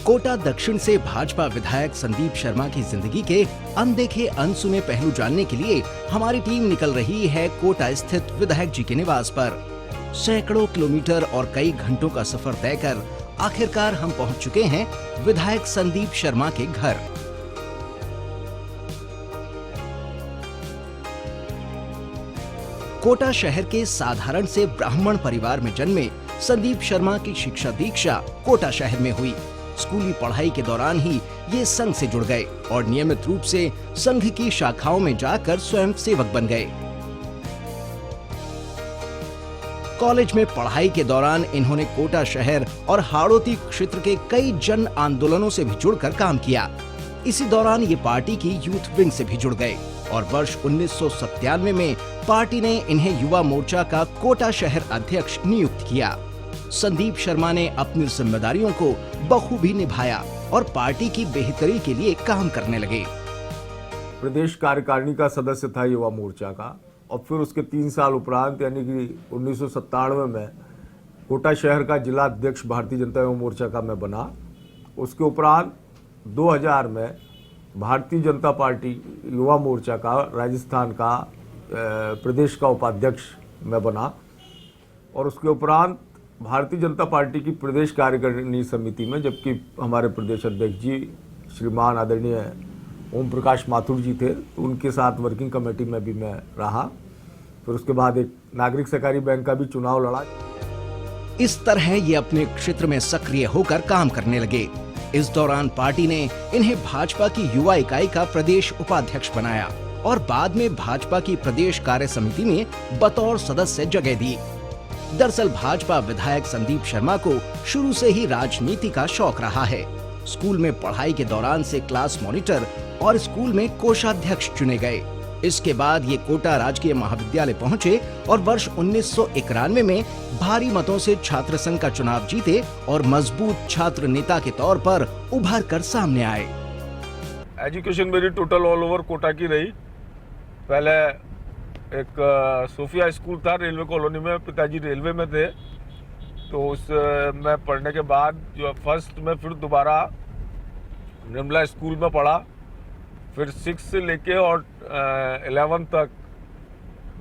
कोटा दक्षिण से भाजपा विधायक संदीप शर्मा की जिंदगी के अनदेखे अनसुने पहलू जानने के लिए हमारी टीम निकल रही है कोटा स्थित विधायक जी के निवास पर। सैकड़ों किलोमीटर और कई घंटों का सफर तय कर आखिरकार हम पहुंच चुके हैं विधायक संदीप शर्मा के घर। कोटा शहर के साधारण से ब्राह्मण परिवार में जन्मे संदीप शर्मा की शिक्षा दीक्षा कोटा शहर में हुई। स्कूली पढ़ाई के दौरान ही ये संघ से जुड़ गए और नियमित रूप से संघ की शाखाओं में जाकर स्वयं सेवक बन गए। कॉलेज में पढ़ाई के दौरान इन्होंने कोटा शहर और हाड़ौती क्षेत्र के कई जन आंदोलनों से भी जुड़कर काम किया। इसी दौरान ये पार्टी की यूथ विंग से भी जुड़ गए और वर्ष 1997 में पार्टी ने इन्हें युवा मोर्चा का कोटा शहर अध्यक्ष नियुक्त किया। संदीप शर्मा ने अपनी जिम्मेदारियों को बखूबी निभाया और पार्टी की बेहतरी के लिए काम करने लगे। प्रदेश कार्यकारिणी का सदस्य था युवा मोर्चा का और फिर उसके 3 साल उपरांत यानी कि 1997 में कोटा शहर का जिला अध्यक्ष भारतीय जनता युवा मोर्चा का मैं बना। उसके उपरांत 2000 में भारतीय जनता पार्टी युवा मोर्चा का राजस्थान का प्रदेश का उपाध्यक्ष मैं बना और उसके उपरांत भारतीय जनता पार्टी की प्रदेश कार्यकारिणी समिति में, जबकि हमारे प्रदेश अध्यक्ष जी श्रीमान आदरणीय ओम प्रकाश माथुर जी थे, तो उनके साथ वर्किंग कमेटी में भी मैं रहा। फिर उसके बाद एक नागरिक सहकारी बैंक का भी चुनाव लड़ा। इस तरह ये अपने क्षेत्र में सक्रिय होकर काम करने लगे। इस दौरान पार्टी ने इन्हें भाजपा की युवा इकाई का प्रदेश उपाध्यक्ष बनाया और बाद में भाजपा की प्रदेश कार्य समिति में बतौर सदस्य जगह दी। दरअसल भाजपा विधायक संदीप शर्मा को शुरू से ही राजनीति का शौक रहा है। स्कूल में पढ़ाई के दौरान से क्लास मॉनिटर और स्कूल में कोषाध्यक्ष चुने गए। इसके बाद ये कोटा राजकीय महाविद्यालय पहुंचे और वर्ष 1991 में भारी मतों से छात्र संघ का चुनाव जीते और मजबूत छात्र नेता के तौर पर उभर कर सामने आए। एजुकेशन मेरी टोटल ऑल ओवर कोटा की रही। पहले एक सोफिया स्कूल था रेलवे कॉलोनी में, पिताजी रेलवे में थे, तो उस मैं पढ़ने के बाद जो फर्स्ट में फिर दोबारा निर्मला स्कूल में पढ़ा। फिर 6 से लेके और 11 तक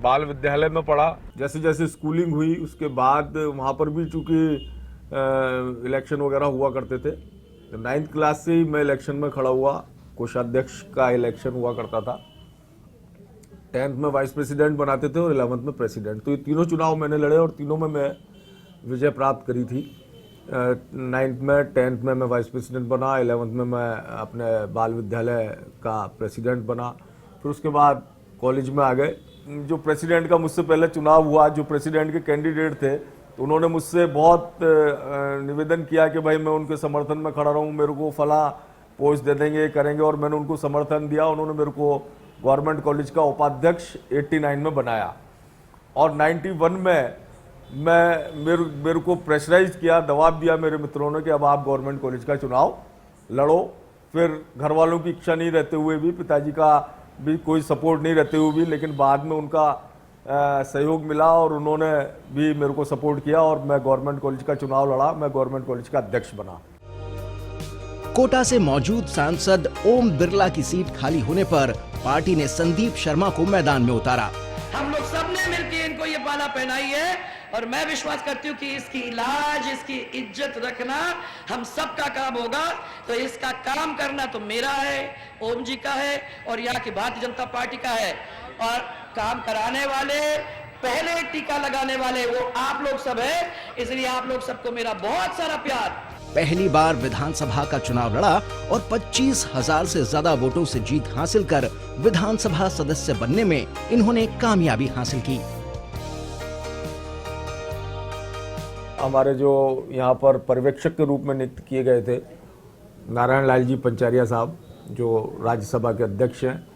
बाल विद्यालय में पढ़ा। जैसे जैसे स्कूलिंग हुई उसके बाद वहाँ पर भी चूँकि इलेक्शन वगैरह हुआ करते थे, तो 9th क्लास से ही मैं इलेक्शन में खड़ा हुआ। कोषाध्यक्ष का इलेक्शन हुआ करता था। 10th में वाइस प्रेसिडेंट बनाते थे और 11th में प्रेसिडेंट। तो ये तीनों चुनाव मैंने लड़े और तीनों में मैं विजय प्राप्त करी थी। 9th में, 10th में मैं वाइस प्रेसिडेंट बना, 11th में मैं अपने बाल विद्यालय का प्रेसिडेंट बना। फिर उसके बाद कॉलेज में आ गए। जो प्रेसिडेंट का मुझसे पहले चुनाव हुआ, जो प्रेसिडेंट के कैंडिडेट थे, तो उन्होंने मुझसे बहुत निवेदन किया कि भाई मैं उनके समर्थन में खड़ा रहूँ, मेरे को फला पोस्ट दे देंगे, करेंगे, और मैंने उनको समर्थन दिया। उन्होंने मेरे को गवर्नमेंट कॉलेज का उपाध्यक्ष 89 में बनाया और 91 में मेरे को प्रेशराइज किया, दबाव दिया मेरे मित्रों ने कि अब आप गवर्नमेंट कॉलेज का चुनाव लड़ो। फिर घर वालों की इच्छा नहीं रहते हुए भी, पिताजी का भी कोई सपोर्ट नहीं रहते हुए भी, लेकिन बाद में उनका सहयोग मिला और उन्होंने भी मेरे को सपोर्ट किया और मैं गवर्नमेंट कॉलेज का चुनाव लड़ा। मैं गवर्नमेंट कॉलेज का अध्यक्ष बना। कोटा से मौजूद सांसद ओम बिरला की सीट खाली होने पर पार्टी ने संदीप शर्मा को मैदान में उतारा। हम लोग सबने मिलकर इनको ये माला पहनाई है और मैं विश्वास करती हूँ कि इसकी इलाज, इसकी इज्जत रखना हम सबका काम होगा। तो इसका काम करना तो मेरा है, ओम जी का है और यहाँ की भारतीय जनता पार्टी का है। और काम कराने वाले, पहले टीका लगाने वाले वो आप लोग सब है। इसलिए आप लोग सबको मेरा बहुत सारा प्यार। पहली बार विधानसभा का चुनाव लड़ा और 25,000 से ज्यादा वोटों से जीत हासिल कर विधानसभा सदस्य बनने में इन्होंने कामयाबी हासिल की। हमारे जो यहाँ पर पर्यवेक्षक के रूप में नियुक्त किए गए थे नारायण लाल जी पंचारिया साहब, जो राज्यसभा के अध्यक्ष हैं,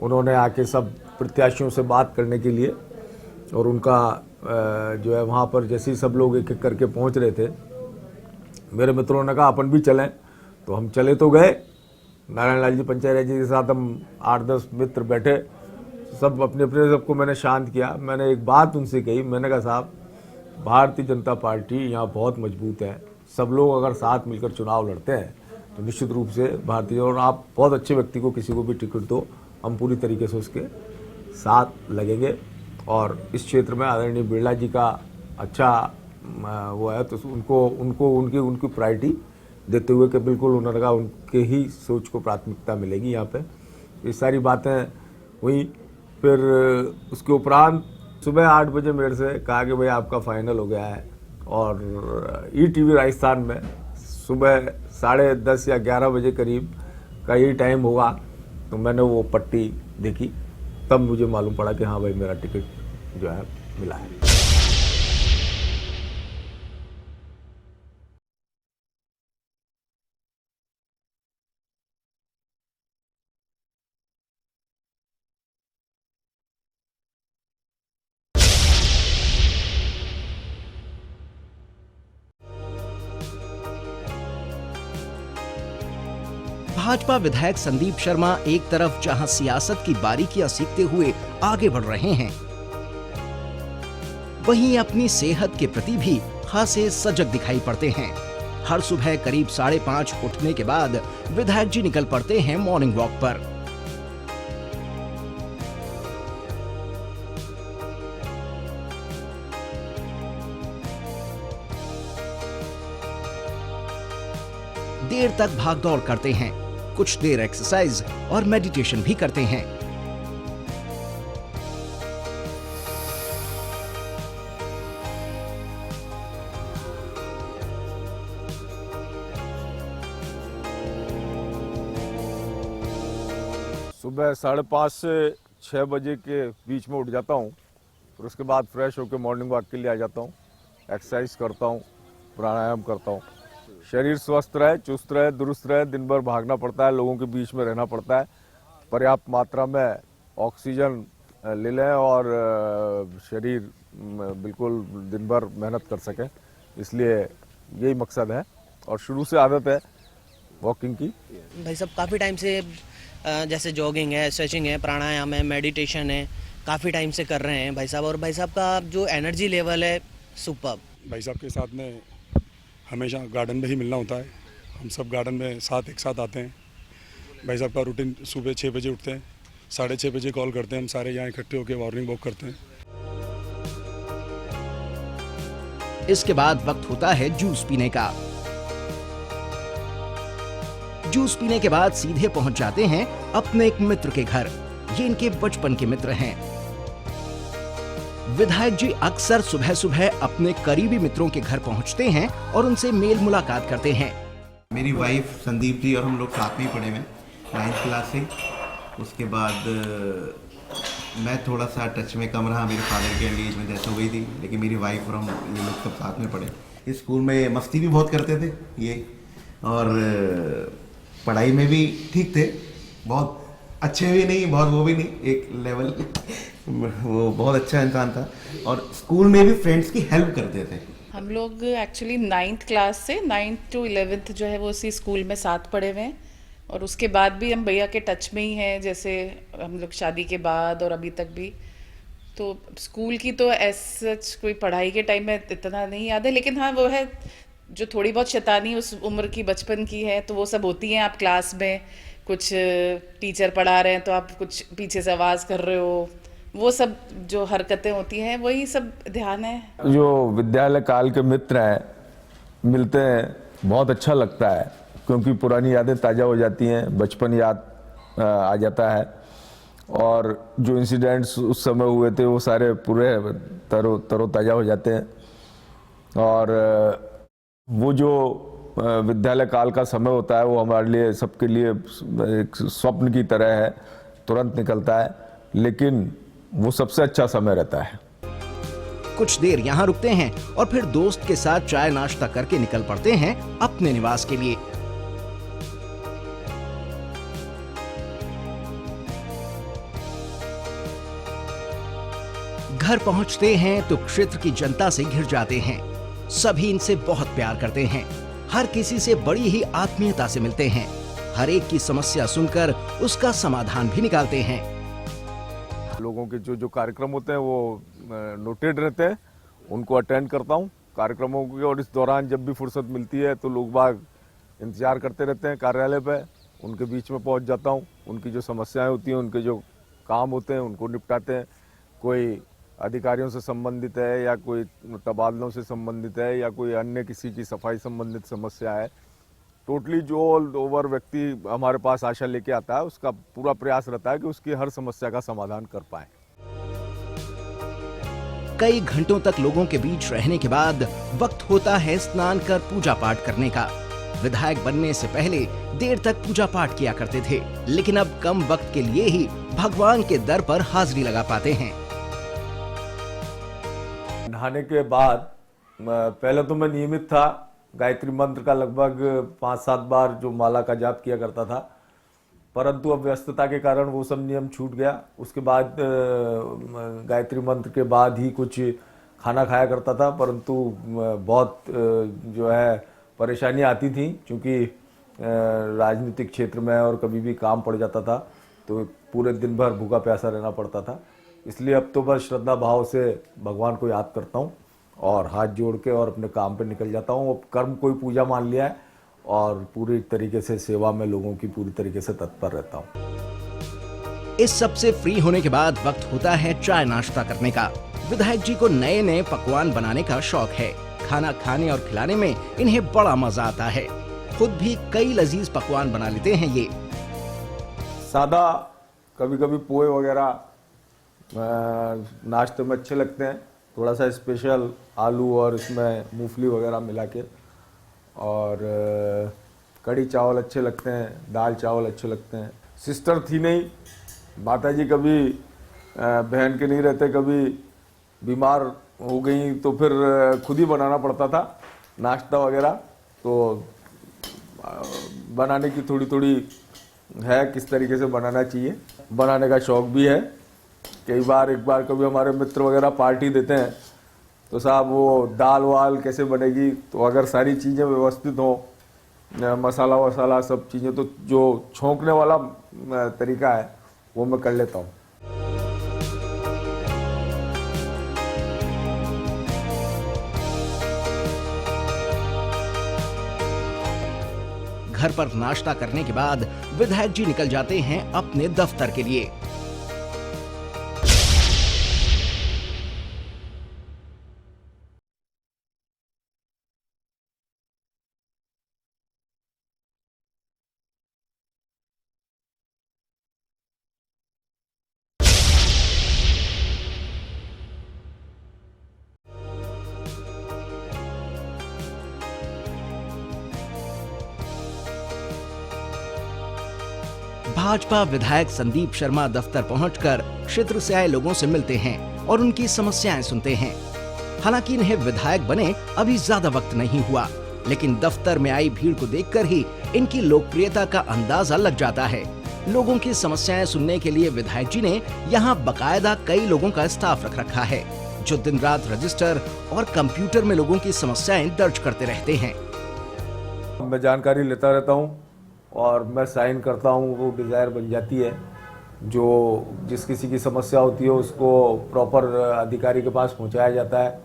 उन्होंने आके सब प्रत्याशियों से बात करने के लिए, और उनका जो है वहाँ पर जैसे ही सब लोग एक एक करके पहुँच रहे थे, मेरे मित्रों ने कहा अपन भी चलें। तो हम चले तो गए। नारायण लाल जी पंचारिया जी के साथ हम 8-10 मित्र बैठे, सब अपने अपने सबको मैंने शांत किया। मैंने एक बात उनसे कही, मैंने कहा साहब भारतीय जनता पार्टी यहाँ बहुत मजबूत है, सब लोग अगर साथ मिलकर चुनाव लड़ते हैं तो निश्चित रूप से भारतीय, और आप बहुत अच्छे व्यक्ति को किसी को भी टिकट दो, हम पूरी तरीके से उसके साथ लगेंगे। और इस क्षेत्र में आदरणीय बिरला जी का अच्छा वो है, तो उनको उनकी प्रायोरिटी देते हुए कि बिल्कुल उन्होंने कहा उनके ही सोच को प्राथमिकता मिलेगी यहाँ पे। ये सारी बातें हुई। फिर उसके उपरांत सुबह 8 बजे मेरे से कहा कि भाई आपका फाइनल हो गया है, और ईटीवी राजस्थान में सुबह 10:30 या 11 बजे करीब का यही टाइम होगा। तो मैंने वो पट्टी देखी, तब मुझे मालूम पड़ा कि हाँ भाई मेरा टिकट जो है मिला है। भाजपा विधायक संदीप शर्मा एक तरफ जहां सियासत की बारीकियां सीखते हुए आगे बढ़ रहे हैं, वहीं अपनी सेहत के प्रति भी खासे सजग दिखाई पड़ते हैं। हर सुबह करीब 5:30 उठने के बाद विधायक जी निकल पड़ते हैं मॉर्निंग वॉक पर। देर तक भागदौड़ करते हैं, कुछ देर एक्सरसाइज और मेडिटेशन भी करते हैं। सुबह 5:30 से 6 बजे के बीच में उठ जाता हूँ। फिर उसके बाद फ्रेश होकर मॉर्निंग वॉक के लिए आ जाता हूँ, एक्सरसाइज करता हूँ, प्राणायाम करता हूँ। शरीर स्वस्थ रहे, चुस्त रहे, दुरुस्त रहे। दिन भर भागना पड़ता है, लोगों के बीच में रहना पड़ता है, पर्याप्त मात्रा में ऑक्सीजन ले लें और शरीर बिल्कुल दिन भर मेहनत कर सके, इसलिए यही मकसद है। और शुरू से आदत है वॉकिंग की। भाई साहब काफ़ी टाइम से जैसे जॉगिंग है, स्ट्रेचिंग है, प्राणायाम है, मेडिटेशन है, काफ़ी टाइम से कर रहे हैं भाई साहब। और भाई साहब का जो एनर्जी लेवल है सुपर्ब। भाई साहब के साथ में हमेशा गार्डन में ही मिलना होता है। हम सब गार्डन में एक साथ आते हैं। भाई साहब का रूटीन सुबह 6 बजे उठते हैं, 6:30 बजे कॉल करते हैं, हम सारे यहाँ इकट्ठे होकर मॉर्निंग वॉक करते हैं। इसके बाद वक्त होता है जूस पीने का। जूस पीने के बाद सीधे पहुंच जाते हैं अपने एक मित्र के घर। ये इनके बचपन के मित्र हैं। विधायक जी अक्सर सुबह सुबह अपने करीबी मित्रों के घर पहुंचते हैं और उनसे मेल मुलाकात करते हैं। मेरी वाइफ संदीप जी और हम लोग साथ में ही पढ़े हुए 9th क्लास से। उसके बाद मैं थोड़ा सा टच में कम रहा, मेरे फादर की एंगेज में डेथ हो गई थी, लेकिन मेरी वाइफ और हम ये लोग सब साथ में पढ़े। इस स्कूल में मस्ती भी बहुत करते थे ये, और पढ़ाई में भी ठीक थे, बहुत अच्छे भी नहीं, बहुत वो भी नहीं, एक लेवल वो बहुत अच्छा इंसान था। और स्कूल में भी फ्रेंड्स की हेल्प करते थे। हम लोग एक्चुअली 9th क्लास से 9th to 11th जो है वो उसी स्कूल में साथ पढ़े हुए हैं, और उसके बाद भी हम भैया के टच में ही हैं, जैसे हम लोग शादी के बाद और अभी तक भी। तो स्कूल की तो ऐसा कोई पढ़ाई के टाइम में इतना नहीं याद है, लेकिन हाँ वो है जो थोड़ी बहुत शैतानी उस उम्र की बचपन की है तो वो सब होती हैं। आप क्लास में कुछ टीचर पढ़ा रहे हैं तो आप कुछ पीछे से आवाज़ कर रहे हो, वो सब जो हरकतें होती हैं वही सब ध्यान है। जो विद्यालय काल के मित्र हैं, मिलते हैं, बहुत अच्छा लगता है, क्योंकि पुरानी यादें ताज़ा हो जाती हैं, बचपन याद आ जाता है। और जो इंसिडेंट्स उस समय हुए थे वो सारे पूरे तरोताज़ा हो जाते हैं। और वो जो विद्यालय काल का समय होता है वो हमारे लिए, सबके लिए एक स्वप्न की तरह है, तुरंत निकलता है, लेकिन वो सबसे अच्छा समय रहता है। कुछ देर यहाँ रुकते हैं और फिर दोस्त के साथ चाय नाश्ता करके निकल पड़ते हैं अपने निवास के लिए। घर पहुंचते हैं तो क्षेत्र की जनता से घिर जाते हैं। सभी इनसे बहुत प्यार करते हैं, हर किसी से बड़ी ही आत्मीयता से मिलते हैं, हर एक की समस्या सुनकर उसका समाधान भी निकालते हैं। लोगों के जो कार्यक्रम होते हैं वो नोटेड रहते हैं, उनको अटेंड करता हूँ कार्यक्रमों के। और इस दौरान जब भी फुर्सत मिलती है तो लोग बाग इंतज़ार करते रहते हैं कार्यालय पे, उनके बीच में पहुंच जाता हूं, उनकी जो समस्याएं होती हैं, उनके जो काम होते हैं उनको निपटाते हैं। कोई अधिकारियों से संबंधित है या कोई तबादलों से संबंधित है या कोई अन्य किसी की सफाई संबंधित समस्या है, टोटली जो ऑल ओवर व्यक्ति हमारे पास आशा लेके आता है उसका पूरा प्रयास रहता है कि उसकी हर समस्या का समाधान कर पाए। कई घंटों तक लोगों के बीच रहने के बाद वक्त होता है स्नान कर पूजा पाठ करने का। विधायक बनने से पहले देर तक पूजा पाठ किया करते थे, लेकिन अब कम वक्त के लिए ही भगवान के दर पर हाजिरी लगा पाते हैं। नहाने के बाद पहले तो मैं नियमित था, गायत्री मंत्र का लगभग 5-7 बार जो माला का जाप किया करता था, परंतु अब व्यस्तता के कारण वो सब नियम छूट गया। उसके बाद गायत्री मंत्र के बाद ही कुछ खाना खाया करता था, परंतु बहुत जो है परेशानी आती थी, क्योंकि राजनीतिक क्षेत्र में और कभी भी काम पड़ जाता था तो पूरे दिन भर भूखा प्यासा रहना पड़ता था। इसलिए अब तो बस श्रद्धा भाव से भगवान को याद करता हूँ और हाथ जोड़ के और अपने काम पे निकल जाता हूँ। अब कर्म कोई पूजा मान लिया है और पूरी तरीके से सेवा में लोगों की पूरी तरीके से तत्पर रहता हूँ। इस सब से फ्री होने के बाद वक्त होता है चाय नाश्ता करने का। विधायक जी को नए नए पकवान बनाने का शौक है। खाना खाने और खिलाने में इन्हें बड़ा मजा आता है। खुद भी कई लजीज पकवान बना लेते हैं ये। सादा कभी कभी पोहे वगैरह नाश्ते में अच्छे लगते हैं, थोड़ा सा स्पेशल आलू और इसमें मूंगफली वगैरह मिला के, और कढ़ी चावल अच्छे लगते हैं, दाल चावल अच्छे लगते हैं। सिस्टर थी नहीं, माताजी कभी बहन के नहीं रहते, कभी बीमार हो गई तो फिर खुद ही बनाना पड़ता था नाश्ता वगैरह। तो बनाने की थोड़ी थोड़ी है किस तरीके से बनाना चाहिए, बनाने का शौक भी है। कई बार एक बार कभी हमारे मित्र वगैरह पार्टी देते हैं तो साहब वो दाल वाल कैसे बनेगी, तो अगर सारी चीज़ें व्यवस्थित हो, मसाला वसाला सब चीज़ें, तो जो छोंकने वाला तरीका है वो मैं कर लेता हूँ। घर पर नाश्ता करने के बाद विधायक जी निकल जाते हैं अपने दफ्तर के लिए। भाजपा विधायक संदीप शर्मा दफ्तर पहुंचकर क्षेत्र से आए लोगों से मिलते हैं और उनकी समस्याएं सुनते हैं। हालांकि इन्हें विधायक बने अभी ज्यादा वक्त नहीं हुआ, लेकिन दफ्तर में आई भीड़ को देखकर ही इनकी लोकप्रियता का अंदाजा लग जाता है। लोगों की समस्याएं सुनने के लिए विधायक जी ने यहाँ बकायदा कई लोगों का स्टाफ रख रखा है, जो दिन रात रजिस्टर और कंप्यूटर में लोगों की समस्याएं दर्ज करते रहते हैं। मैं जानकारी लेता रहता हूँ और मैं साइन करता हूँ, वो डिज़ायर बन जाती है। जो जिस किसी की समस्या होती है उसको प्रॉपर अधिकारी के पास पहुँचाया जाता है,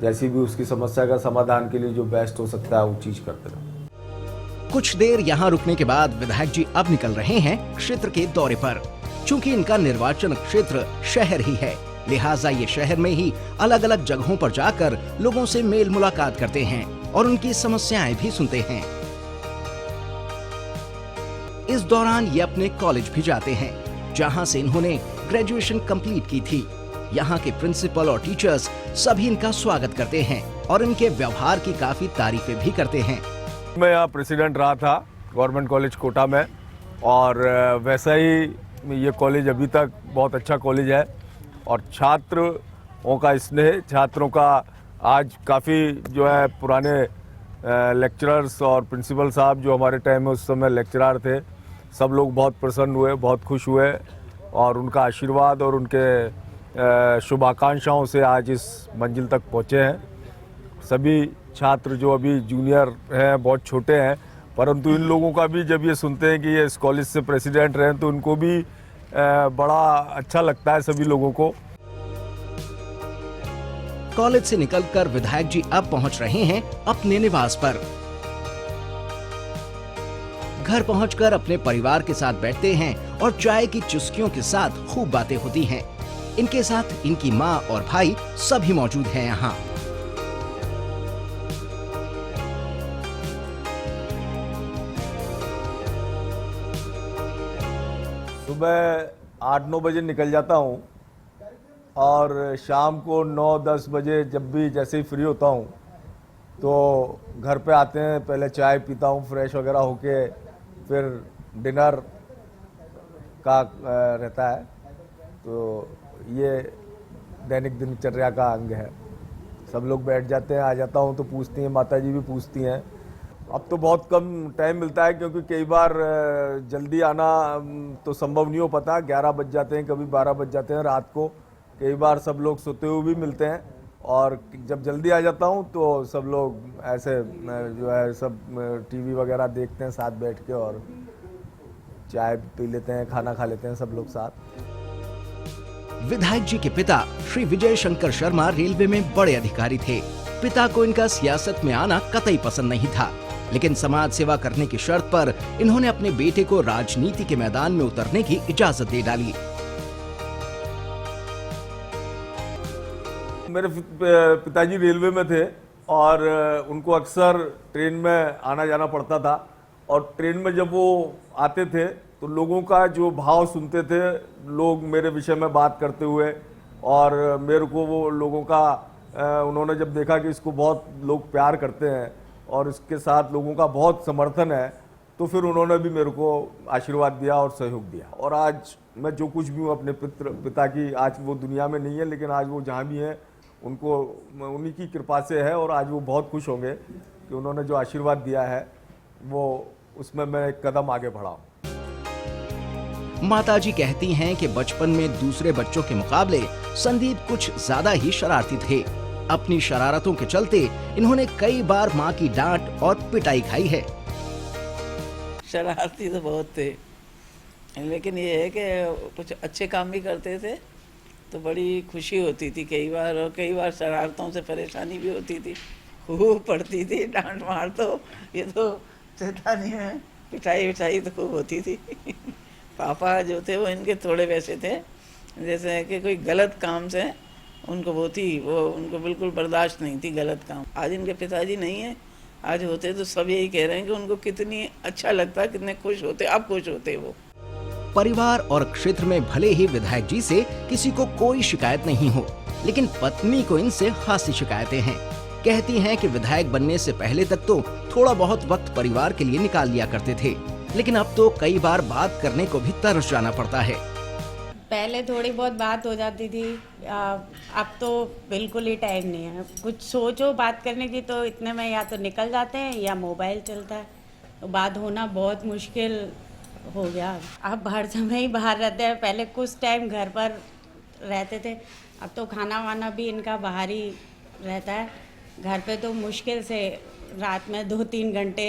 जैसी भी उसकी समस्या का समाधान के लिए जो बेस्ट हो सकता है वो चीज़ करते हैं। कुछ देर यहाँ रुकने के बाद विधायक जी अब निकल रहे हैं क्षेत्र के दौरे पर। चूंकि इनका निर्वाचन क्षेत्र शहर ही है, लिहाजा ये शहर में ही अलग अलग जगहों पर जाकर लोगों से मेल मुलाकात करते हैं और उनकी समस्याएं भी सुनते हैं। इस दौरान ये अपने कॉलेज भी जाते हैं, जहां से इन्होंने ग्रेजुएशन कंप्लीट की थी। यहाँ के प्रिंसिपल और टीचर्स सभी इनका स्वागत करते हैं और इनके व्यवहार की काफी तारीफें भी करते हैं। मैं यहाँ प्रेसिडेंट रहा था गवर्नमेंट कॉलेज कोटा में, और वैसा ही ये कॉलेज अभी तक बहुत अच्छा कॉलेज है। और छात्रों का स्नेह, छात्रों का आज काफ़ी जो है पुराने लेक्चरर्स और प्रिंसिपल साहब जो हमारे टाइम में उस समय लेक्चरर थे, सब लोग बहुत प्रसन्न हुए, बहुत खुश हुए, और उनका आशीर्वाद और उनके शुभाकांक्षाओं से आज इस मंजिल तक पहुँचे हैं। सभी छात्र जो अभी जूनियर हैं, बहुत छोटे हैं, परंतु इन लोगों का भी जब ये सुनते हैं कि ये इस कॉलेज से प्रेसिडेंट रहे, तो उनको भी बड़ा अच्छा लगता है सभी लोगों को। कॉलेज से निकलकर विधायक जी अब पहुंच रहे हैं अपने निवास पर। घर पहुंचकर अपने परिवार के साथ बैठते हैं और चाय की चुस्कियों के साथ खूब बातें होती हैं। इनके साथ इनकी माँ और भाई सभी मौजूद हैं यहाँ। सुबह 8-9 बजे निकल जाता हूँ और शाम को 9-10 बजे जब भी जैसे ही फ्री होता हूँ तो घर पे आते हैं, पहले चाय पीता हूँ फ्रेश वगैरह होके, फिर डिनर का रहता है। तो ये दैनिक दिनचर्या का अंग है। सब लोग बैठ जाते हैं, आ जाता हूँ तो पूछती हैं, माताजी भी पूछती हैं। अब तो बहुत कम टाइम मिलता है क्योंकि कई बार जल्दी आना तो संभव नहीं हो पाता। 11 बज जाते हैं, कभी 12 बज जाते हैं रात को। कई बार सब लोग सोते हुए भी मिलते हैं और जब जल्दी आ जाता हूँ तो सब लोग ऐसे जो है सब टीवी वगैरह देखते हैं साथ बैठ के और चाय पी लेते हैं, खाना खा लेते हैं सब लोग साथ। विधायक जी के पिता श्री विजय शंकर शर्मा रेलवे में बड़े अधिकारी थे। पिता को इनका सियासत में आना कतई पसंद नहीं था, लेकिन समाज सेवा करने की शर्त पर इन्होंने अपने बेटे को राजनीति के मैदान में उतरने की इजाजत दे डाली। मेरे पिताजी रेलवे में थे और उनको अक्सर ट्रेन में आना जाना पड़ता था और ट्रेन में जब वो आते थे तो लोगों का जो भाव सुनते थे, लोग मेरे विषय में बात करते हुए, और मेरे को वो लोगों का उन्होंने जब देखा कि इसको बहुत लोग प्यार करते हैं और इसके साथ लोगों का बहुत समर्थन है, तो फिर उन्होंने भी मेरे को आशीर्वाद दिया और सहयोग दिया। और आज मैं जो कुछ भी हूँ अपने पिता की, आज वो दुनिया में नहीं है लेकिन आज वो जहाँ भी हैं उनको उन्हीं की कृपा से है और आज वो बहुत खुश होंगे कि उन्होंने जो आशीर्वाद दिया है वो उसमें मैं एक कदम आगे बढ़ा हूँ। माताजी कहती हैं कि बचपन में दूसरे बच्चों के मुकाबले संदीप कुछ ज्यादा ही शरारती थे। अपनी शरारतों के चलते इन्होंने कई बार मां की डांट और पिटाई खाई है। शरारती तो बहुत थे, लेकिन ये है कि कुछ अच्छे काम भी करते थे तो बड़ी खुशी होती थी कई बार, और कई बार शरारतों से परेशानी भी होती थी, खूब पड़ती थी, डांट मार तो ये तो चलता नहीं है, पिटाई विटाई तो खूब होती थी। पापा जो थे वो इनके थोड़े वैसे थे, जैसे कि कोई गलत काम से उनको उनको बिल्कुल बर्दाश्त नहीं थी गलत काम। आज इनके पिताजी नहीं है, आज होते तो सब यही कह रहे हैं कि उनको कितनी अच्छा लगता, कितने खुश होते, अब खुश होते वो। परिवार और क्षेत्र में भले ही विधायक जी से किसी को कोई शिकायत नहीं हो, लेकिन पत्नी को इनसे खासी शिकायतें हैं। कहती हैं कि विधायक बनने से पहले तक तो थोड़ा बहुत वक्त परिवार के लिए निकाल लिया करते थे, लेकिन अब तो कई बार बात करने को भी तरस जाना पड़ता है। पहले थोड़ी बहुत बात हो जाती थी, अब तो बिल्कुल ही टाइम नहीं है। कुछ सोचो बात करने की तो इतने में या तो निकल जाते हैं या मोबाइल चलता है, तो बात होना बहुत मुश्किल हो गया। अब हर समय ही बाहर रहते हैं, पहले कुछ टाइम घर पर रहते थे, अब तो खाना वाना भी इनका बाहर ही रहता है। घर पे तो मुश्किल से रात में 2-3 घंटे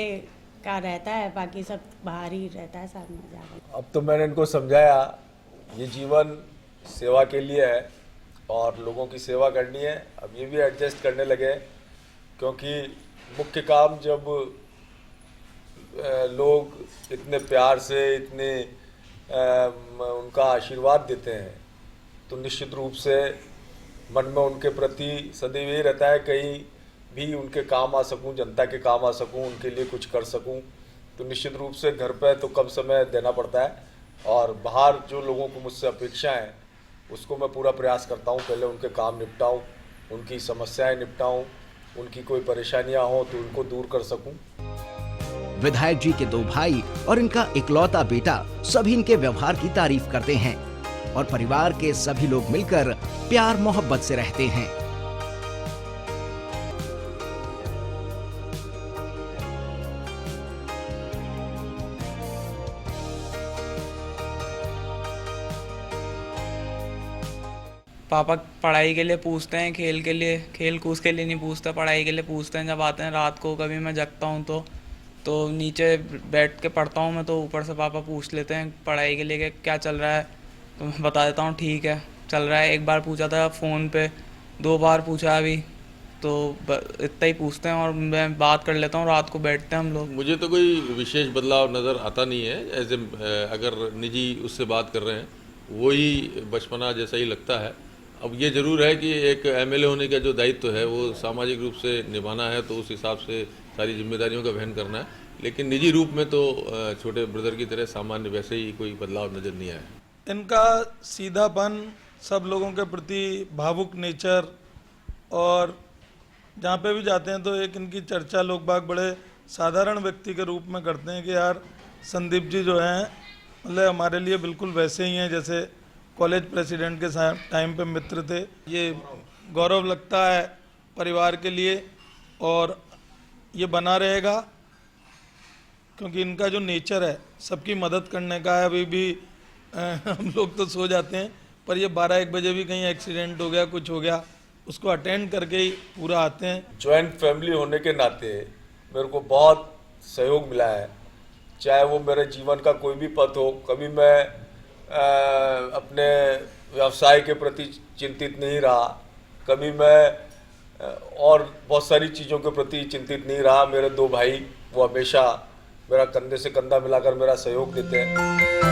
का रहता है, बाकी सब बाहर ही रहता है साथ में जाकर। अब तो मैंने इनको समझाया ये जीवन सेवा के लिए है और लोगों की सेवा करनी है। अब ये भी एडजस्ट करने लगे, क्योंकि मुख्य काम जब लोग इतने प्यार से इतने उनका आशीर्वाद देते हैं तो निश्चित रूप से मन में उनके प्रति सदैव यही रहता है कहीं भी उनके काम आ सकूं, जनता के काम आ सकूं, उनके लिए कुछ कर सकूं। तो निश्चित रूप से घर पे तो कम समय देना पड़ता है और बाहर जो लोगों को मुझसे अपेक्षा है उसको मैं पूरा प्रयास करता हूं पहले उनके काम निपटाऊं, उनकी समस्याएं निपटाऊं, उनकी कोई परेशानियां हो तो उनको दूर कर सकूं। विधायक जी के 2 भाई और इनका इकलौता बेटा सभी इनके व्यवहार की तारीफ करते हैं और परिवार के सभी लोग मिलकर प्यार मोहब्बत से रहते हैं। पापा पढ़ाई के लिए पूछते हैं, खेल के लिए, खेल कूद के लिए नहीं पूछते, पढ़ाई के लिए पूछते हैं। जब आते हैं रात को, कभी मैं जगता हूँ तो नीचे बैठ के पढ़ता हूँ मैं, तो ऊपर से पापा पूछ लेते हैं पढ़ाई के लिए कि क्या चल रहा है, तो मैं बता देता हूँ ठीक है चल रहा है। एक बार पूछा था फ़ोन पे, 2 बार पूछा अभी, तो इतना ही पूछते हैं और मैं बात कर लेता हूँ, रात को बैठते हैं हम लोग। मुझे तो कोई विशेष बदलाव नज़र आता नहीं है। एज अगर निजी उससे बात कर रहे हैं वही बचपना जैसा ही लगता है। अब ये ज़रूर है कि एक एमएलए होने का जो दायित्व है वो सामाजिक रूप से निभाना है, तो उस हिसाब से सारी जिम्मेदारियों का वहन करना है, लेकिन निजी रूप में तो छोटे ब्रदर की तरह सामान्य वैसे ही कोई बदलाव नज़र नहीं आया। इनका सीधापन, सब लोगों के प्रति भावुक नेचर, और जहाँ पे भी जाते हैं तो एक इनकी चर्चा लोग बाग बड़े साधारण व्यक्ति के रूप में करते हैं कि यार संदीप जी जो हैं मतलब हमारे लिए बिल्कुल वैसे ही हैं जैसे कॉलेज प्रेसिडेंट के टाइम पे मित्र थे। ये गौरव लगता है परिवार के लिए और ये बना रहेगा, क्योंकि इनका जो नेचर है सबकी मदद करने का है। अभी भी हम लोग तो सो जाते हैं, पर ये 12-1 बजे भी कहीं एक्सीडेंट हो गया, कुछ हो गया, उसको अटेंड करके ही पूरा आते हैं। जॉइंट फैमिली होने के नाते मेरे को बहुत सहयोग मिला है, चाहे वो मेरे जीवन का कोई भी पथ हो। कभी मैं अपने व्यवसाय के प्रति चिंतित नहीं रहा, कभी मैं और बहुत सारी चीज़ों के प्रति चिंतित नहीं रहा। मेरे 2 भाई वो हमेशा मेरा कंधे से कंधा मिलाकर मेरा सहयोग देते हैं।